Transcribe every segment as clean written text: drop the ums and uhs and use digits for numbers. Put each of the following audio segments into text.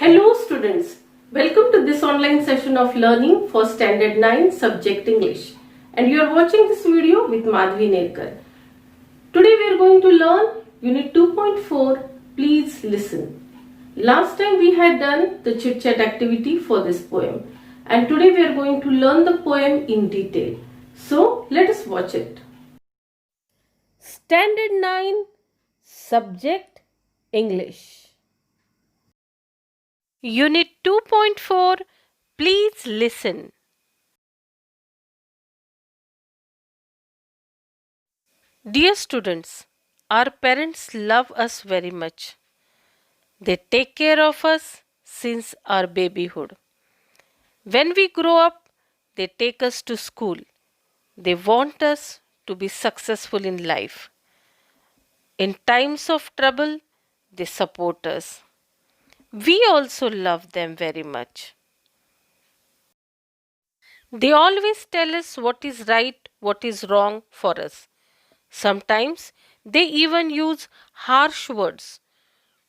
Hello students, welcome to this online session of learning for Standard 9 Subject English, and you are watching this video with Madhvi Nerkar. Today we are going to learn Unit 2.4, Please Listen. Last time we had done the chit chat activity for this poem, and today we are going to learn the poem in detail. So let us watch it. Standard 9 Subject English. Unit 2.4, Please Listen. Dear students, our parents love us very much. They take care of us since our babyhood. When we grow up, they take us to school. They want us to be successful in life. In times of trouble, they support us. We also love them very much. They always tell us what is right, what is wrong for us. Sometimes they even use harsh words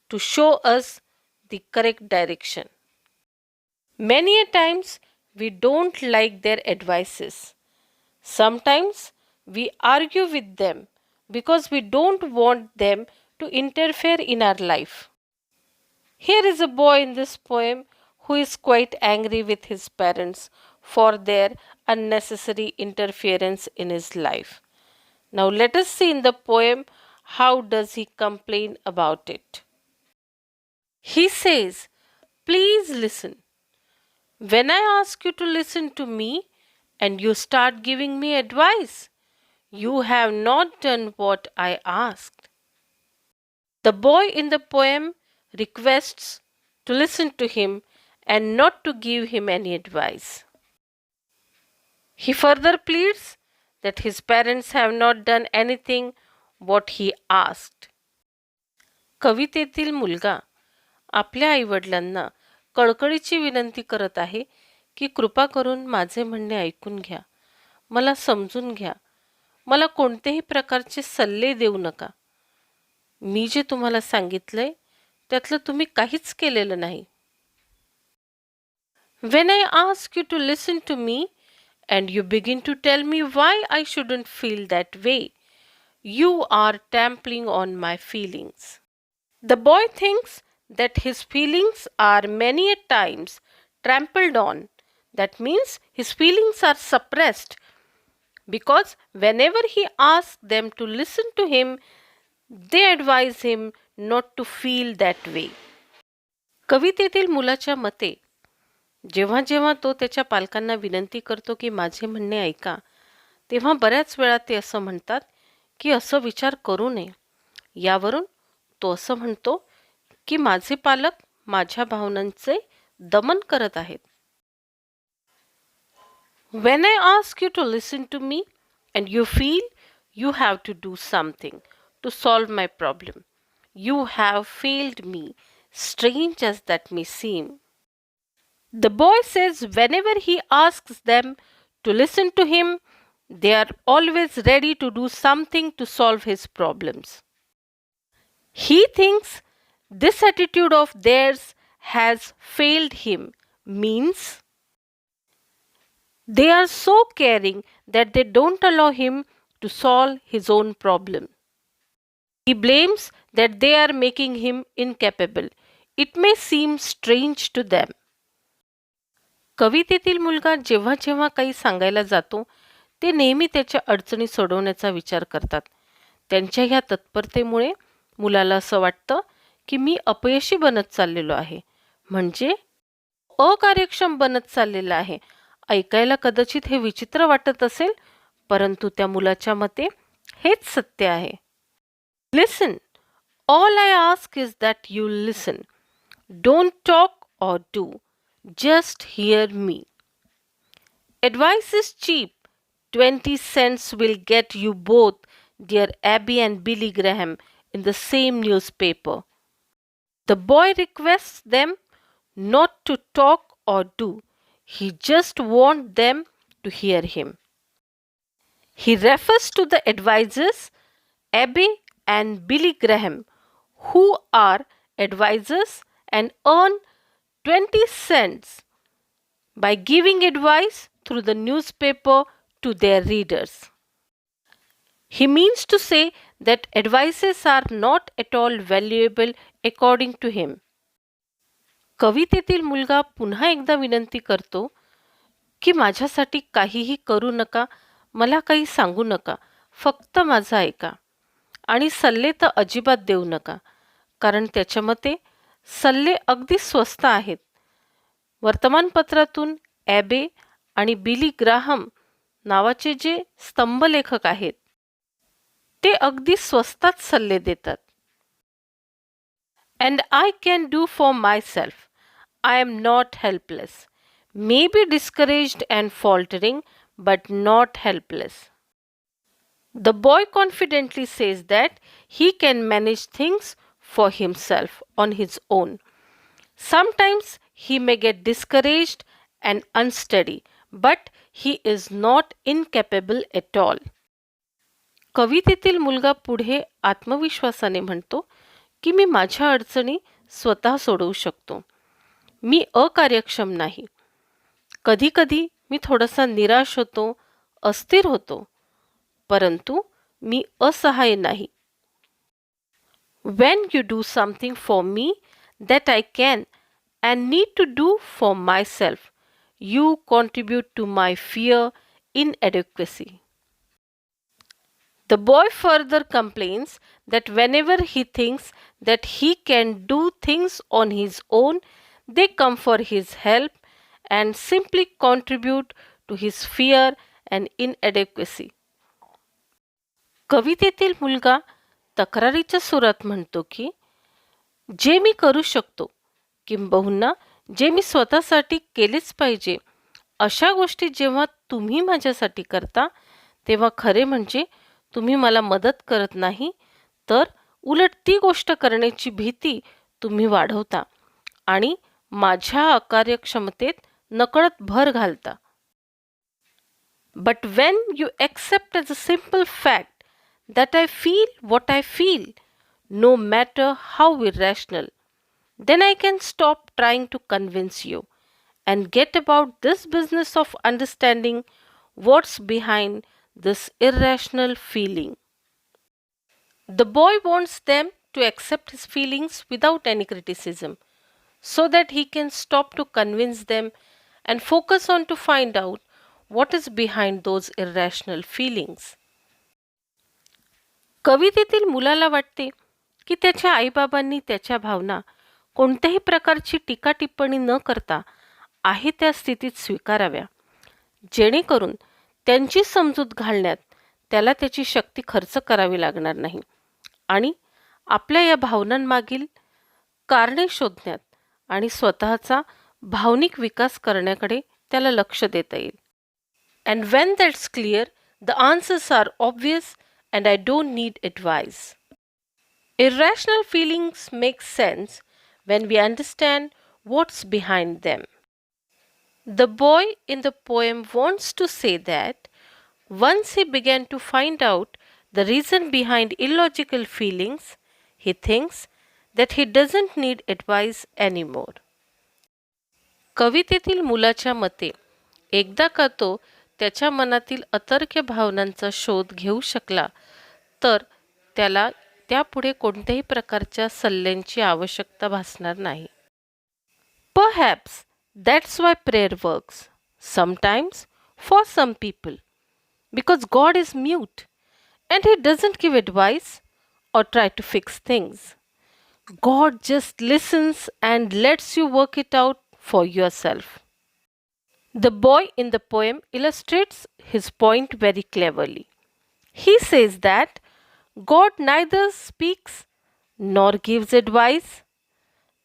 to show us the correct direction. Many a times we don't like their advices. Sometimes we argue with them because we don't want them to interfere in our life. Here is a boy in this poem who is quite angry with his parents for their unnecessary interference in his life. Now let us see in the poem how does he complain about it. He says, "Please listen. When I ask you to listen to me and you start giving me advice, you have not done what I asked." The boy in the poem requests to listen to him and not to give him any advice. He further pleads that his parents have not done anything what he asked. कवितेतील मुलगा आपल्या आईवडिलांना कळकळीची विनंती करत आहे की कृपा करून माझे म्हणणे ऐकून घ्या, मला समजून घ्या, मला कोणत्याही प्रकारचे सल्ले देऊ नका. मी जे तुम्हाला सांगितलंय त्यातलं तुम्ही काहीच केलेलं नाही. When I ask you to listen to me and you begin to tell me why I shouldn't feel that way, you are trampling on my feelings. The boy thinks that his feelings are many a times trampled on. That means his feelings are suppressed because whenever he asks them to listen to him, they advise him not to feel that way. कवितेतील मुलाच्या मते जेव्हा जेव्हा तो त्याच्या पालकांना विनंती करतो की माझे म्हणणे ऐका, तेव्हा बऱ्याच वेळा ते असं म्हणतात की असं विचार करू नये. यावरून तो असं म्हणतो की माझे पालक माझ्या भावनांचे दमन करत आहेत. When I ask you to listen to me and you feel you have to do something to solve my problem, you have failed me, strange as that may seem. The boy says whenever he asks them to listen to him, they are always ready to do something to solve his problems. He thinks this attitude of theirs has failed him, means they are so caring that they don't allow him to solve his own problem. He blames that they are making him incapable. It may seem strange to them. कवितेतील मुलगा जेव्हा जेव्हा काही सांगायला जातो ते नेहमी त्याच्या अडचणी सोडवण्याचा विचार करतात. त्यांच्या ह्या तत्परतेमुळे मुलाला असं वाटतं की मी अपयशी बनत चाललेलो आहे, म्हणजे अकार्यक्षम बनत चाललेला आहे. ऐकायला कदाचित हे विचित्र वाटत असेल, परंतु त्या मुलाच्या मते हेच सत्य आहे. Listen. All I ask is that you listen. Don't talk or do. Just hear me. Advice is cheap. 20 cents will get you both dear Abby and Billy Graham in the same newspaper. The boy requests them not to talk or do. He just wants them to hear him. He refers to the advisors Abby and Billy Graham, who are advisors and earn 20 cents by giving advice through the newspaper to their readers. He means to say that advices are not at all valuable according to him. कवितेतील मुलगा पुन्हा एकदा विनंती करतो की माझ्यासाठी काहीही करू नका, मला काही सांगू नका, फक्त माझं ऐका आणि सल्ले तर अजिबात देऊ नका, कारण त्याच्या मते सल्ले अगदी स्वस्त आहेत. वर्तमानपत्रातून ॲबे आणि बिली ग्राहम नावाचे जे स्तंभलेखक आहेत ते अगदी स्वस्तात सल्ले देतात. And I can do for myself. I am not helpless. Maybe discouraged and faltering, but not helpless. The boy confidently says that he can manage things for himself on his own. Sometimes he may get discouraged and unsteady, but he is not incapable at all. कवितेतील मुलगा पुढे आत्मविश्वासाने म्हणतो की मी माझ्या अडचणी स्वतः सोडवू शकतो. मी अकार्यक्षम नाही. कधीकधी मी थोडासा निराश होतो, अस्थिर होतो, परंतु मी असहाय्य नाही. When you do something for me that I can and need to do for myself, you contribute to my fear inadequacy. The boy further complains that whenever he thinks that he can do things on his own, they come for his help and simply contribute to his fear and inadequacy. कवितेतील मुलगा तक्रारीच्या सुरात म्हणतो की जे मी करू शकतो, किंबहुना जे मी स्वतःसाठी केलेच पाहिजे, अशा गोष्टी जेव्हा तुम्ही माझ्यासाठी करता तेव्हा खरे म्हणजे तुम्ही मला मदत करत नाही, तर उलट ती गोष्ट करण्याची भीती तुम्ही वाढवता आणि माझ्या अकार्यक्षमतेत नकळत भर घालता. But when you accept as a simple fact that I feel what I feel, no matter how irrational, then I can stop trying to convince you and get about this business of understanding what's behind this irrational feeling. The boy wants them to accept his feelings without any criticism, so that he can stop to convince them and focus on to find out what is behind those irrational feelings. कवितेतील मुलाला वाटते की त्याच्या आईबाबांनी त्याच्या भावना कोणत्याही प्रकारची टीका टिप्पणी न करता आहे त्या स्थितीत स्वीकाराव्या, जेणेकरून त्यांची समजूत घालण्यात त्याला त्याची शक्ती खर्च करावी लागणार नाही आणि आपल्या या भावनांमागील कारणे शोधण्यात आणि स्वतःचा भावनिक विकास करण्याकडे त्याला लक्ष देता येईल. And when that's clear, the answers are obvious and I don't need advice. Irrational feelings make sense when we understand what's behind them. The boy in the poem wants to say that once he began to find out the reason behind illogical feelings, he thinks that he doesn't need advice anymore. कवितेतील मुलाच्या मते एकदा का तो त्याच्या मनातील अतर्क्य भावनांचा शोध घेऊ शकला तर त्याला त्यापुढे कोणत्याही प्रकारच्या सल्ल्यांची आवश्यकता भासणार नाही. Perhaps that's why prayer works sometimes for some people, because God is mute and He doesn't give advice or try to fix things. God just listens and lets you work it out for yourself. The boy in the poem illustrates his point very cleverly. He says that God neither speaks nor gives advice,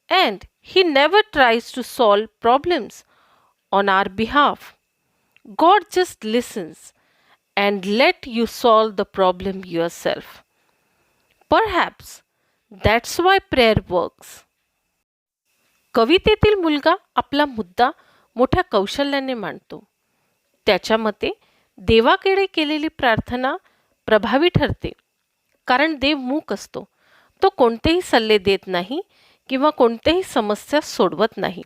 and He never tries to solve problems on our behalf. God just listens and let you solve the problem yourself. Perhaps that's why prayer works. कवितेतील मुलगा आपला मुद्दा मोठ्या कौशल्याने मांडतो. त्याच्या मते देवाकडे केलेली प्रार्थना प्रभावी ठरते, कारण देव मूक असतो. तो कोणतेही सल्ले देत नाही किंवा कोणत्याही समस्या सोडवत नाही.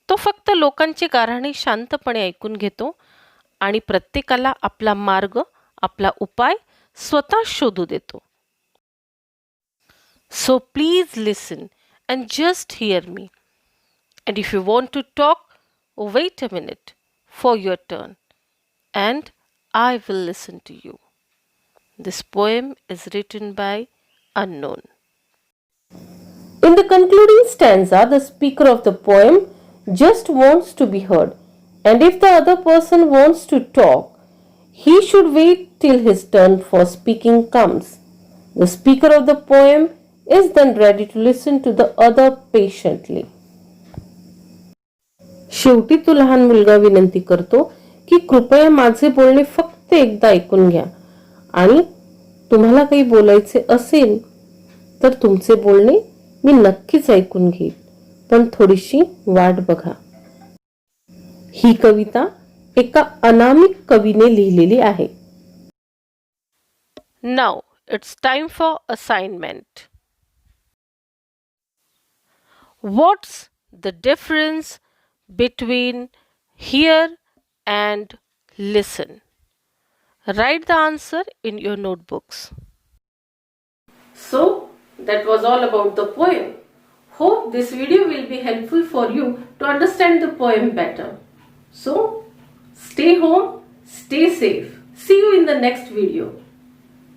तो फक्त लोकांची गाऱ्हाणे शांतपणे ऐकून घेतो आणि प्रत्येकाला आपला मार्ग, आपला उपाय स्वतः शोधू देतो. So please listen and just hear me. And if you want to talk, wait a minute for your turn and I will listen to you. This poem is written by Unknown. In the concluding stanza, the speaker of the poem just wants to be heard, and if the other person wants to talk, he should wait till his turn for speaking comes. The speaker of the poem is then ready to listen to the other patiently. शेवटी तो लहान मुलगा विनंती करतो की कृपया माझे बोलणे फक्त एकदा ऐकून घ्या आणि तुम्हाला काही बोलायचे असेल तर तुमचे बोलणे मी नक्कीच ऐकून घेईन, पण थोडीशी वाट बघा. ही कविता एका अनामिक कवीने लिहिलेली आहे. Now it's time for assignment. What's the difference between hear and listen? Write the answer in your notebooks. So, that was all about the poem. Hope this video will be helpful for you to understand the poem better. So, stay home, stay safe. See you in the next video.